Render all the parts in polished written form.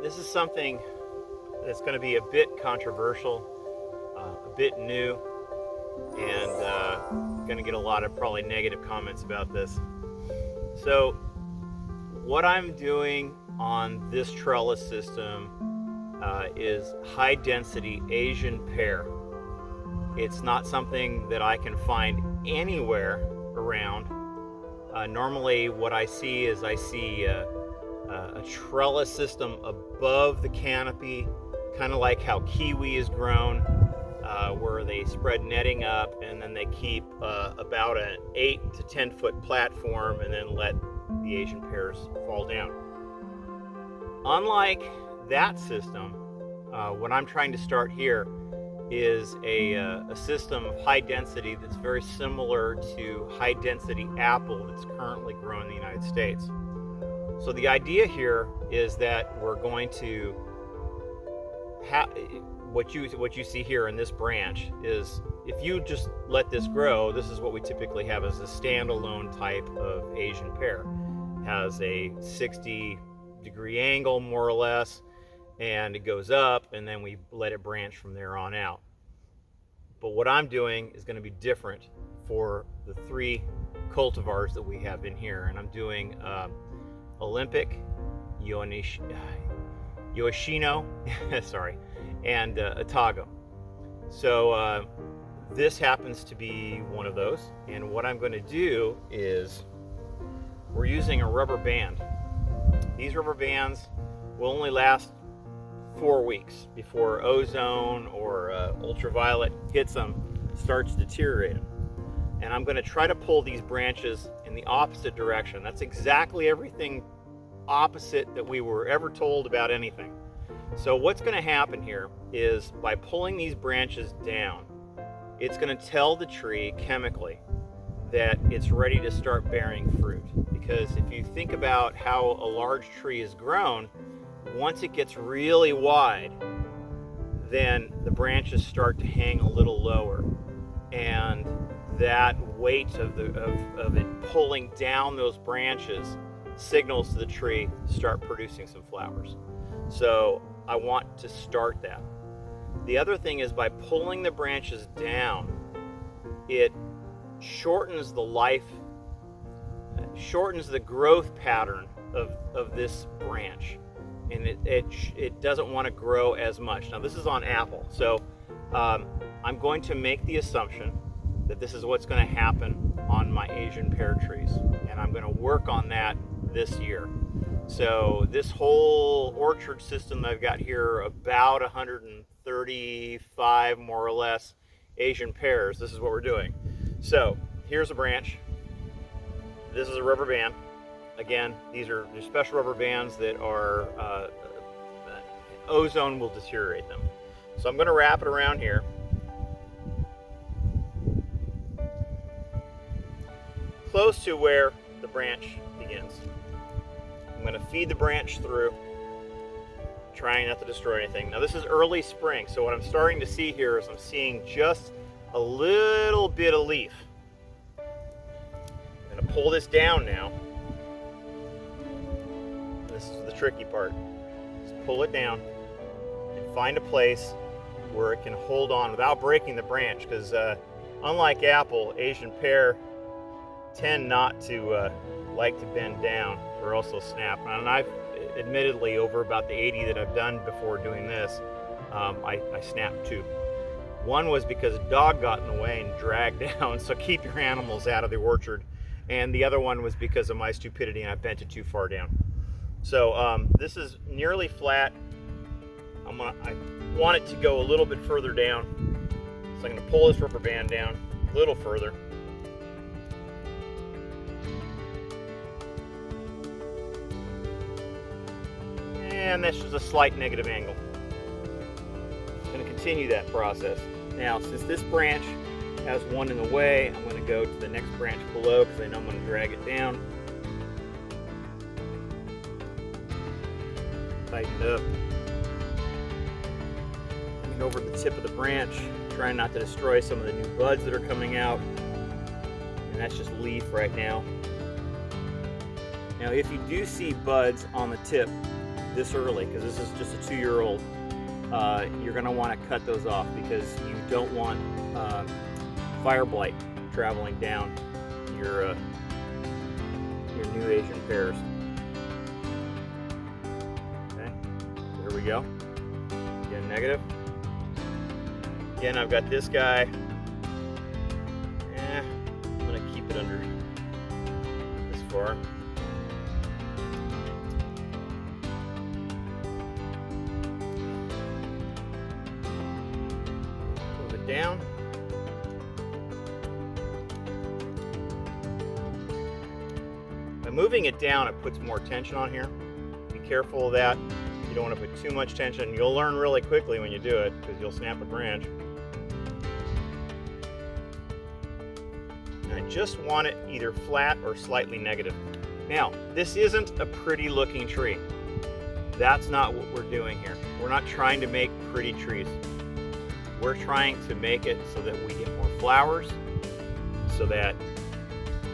This is something that's going to be a bit controversial, a bit new, and going to get a lot of probably negative comments about this. So what I'm doing on this trellis system is high density Asian pear. It's not something that I can find anywhere around. Normally what I see is a trellis system above the canopy, kind of like how kiwi is grown, where they spread netting up and then they keep about an 8 to 10 foot platform and then let the Asian pears fall down. Unlike that system, what I'm trying to start here is a system of high density that's very similar to high density apple that's currently grown in the United States. So the idea here is that we're going to have what you see here in this branch is, if you just let this grow, this is what we typically have as a standalone type of Asian pear. It has a 60-degree angle more or less, and it goes up, and then we let it branch from there on out. But what I'm doing is going to be different for the 3 cultivars that we have in here, and I'm doing Olympic, Yoshino, sorry, and Atago. So this happens to be one of those, and what I'm going to do is we're using a rubber band. These rubber bands will only last 4 weeks before ozone or ultraviolet hits them, starts deteriorating. And I'm going to try to pull these branches in the opposite direction. That's exactly everything opposite that we were ever told about anything. So what's going to happen here is, by pulling these branches down, it's going to tell the tree chemically that it's ready to start bearing fruit. Because if you think about how a large tree is grown, once it gets really wide, then the branches start to hang a little lower, and that weight of it pulling down those branches signals to the tree to start producing some flowers. So I want to start that. The other thing is, by pulling the branches down, it shortens the growth pattern of this branch, and it doesn't want to grow as much. Now this is on apple, so I'm going to make the assumption that this is what's going to happen on my Asian pear trees, and I'm going to work on that this year. So this whole orchard system that I've got here, about 135 more or less Asian pears, this is what we're doing. So here's a branch. This is a rubber band. Again, these are special rubber bands that are ozone will deteriorate them. So I'm going to wrap it around here. Close to where the branch begins. I'm going to feed the branch through, trying not to destroy anything. Now this is early spring, so what I'm starting to see here is I'm seeing just a little bit of leaf. I'm going to pull this down now. This is the tricky part. Just pull it down and find a place where it can hold on without breaking the branch, because unlike apple, Asian pear tend not to like to bend down, or else they'll snap. And I've admittedly, over about the 80 that I've done before doing this, I snapped 2. One was because a dog got in the way and dragged down, so keep your animals out of the orchard. And the other one was because of my stupidity, and I bent it too far down. So this is nearly flat. I want it to go a little bit further down. So I'm going to pull this rubber band down a little further. And that's just a slight negative angle. I'm going to continue that process. Now, since this branch has one in the way, I'm going to go to the next branch below, because I know I'm going to drag it down. Tighten it up. Coming over the tip of the branch, trying not to destroy some of the new buds that are coming out. And that's just leaf right now. Now, if you do see buds on the tip, this early, because this is just a 2-year-old, you're going to want to cut those off, because you don't want fire blight traveling down your new Asian pears. Okay, there we go. Again, negative. Again, I've got this guy. I'm going to keep it under this far. Move it down. By moving it down, it puts more tension on here. Be careful of that. You don't want to put too much tension. You'll learn really quickly when you do it, because you'll snap a branch. And I just want it either flat or slightly negative. Now, this isn't a pretty looking tree. That's not what we're doing here. We're not trying to make pretty trees. We're trying to make it so that we get more flowers, so that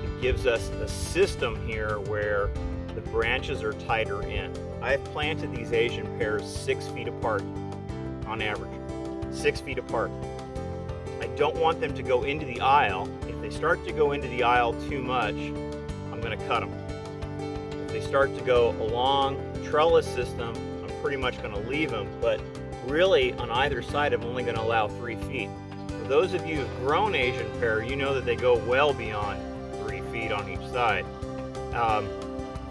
it gives us a system here where the branches are tighter in. I've planted these Asian pears 6 feet apart on average. 6 feet apart. I don't want them to go into the aisle. If they start to go into the aisle too much, I'm going to cut them. If they start to go along the trellis system, I'm pretty much going to leave them, but really on either side I'm only going to allow 3 feet. For those of you who've grown Asian pear, you know that they go well beyond 3 feet on each side.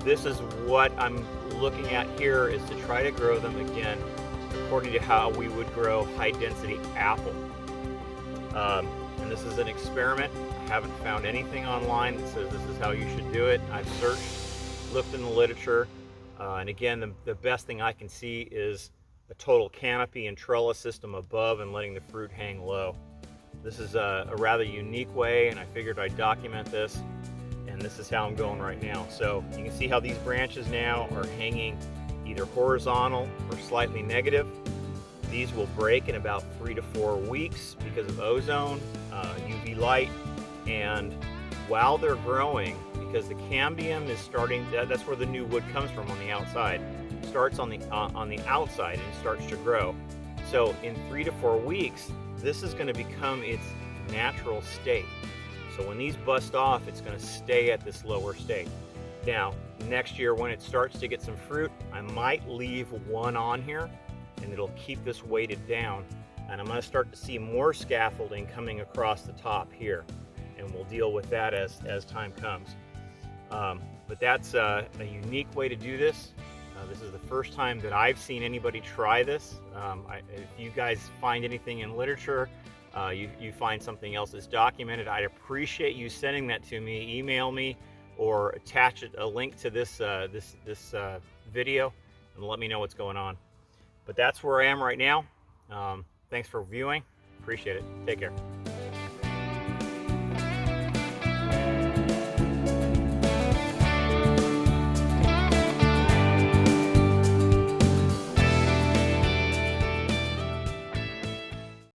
This is what I'm looking at here, is to try to grow them again according to how we would grow high density apple. And this is an experiment. I haven't found anything online that says this is how you should do it. I've searched, looked in the literature, and again, the best thing I can see is a total canopy and trellis system above and letting the fruit hang low. This is a rather unique way, and I figured I'd document this, and this is how I'm going right now. So you can see how these branches now are hanging either horizontal or slightly negative. These will break in about 3 to 4 weeks because of ozone, UV light, and while they're growing, because the cambium is starting, that's where the new wood comes from on the outside, starts on the outside and starts to grow. So in 3 to 4 weeks, this is going to become its natural state. So when these bust off, it's going to stay at this lower state. Now, next year when it starts to get some fruit, I might leave one on here, and it'll keep this weighted down, and I'm going to start to see more scaffolding coming across the top here, and we'll deal with that as time comes. But that's a unique way to do this. This is the first time that I've seen anybody try this. If you guys find anything in literature, you find something else that's documented, I'd appreciate you sending that to me. Email me or attach a link to this video and let me know what's going on. But that's where I am right now. Thanks for viewing. Appreciate it. Take care.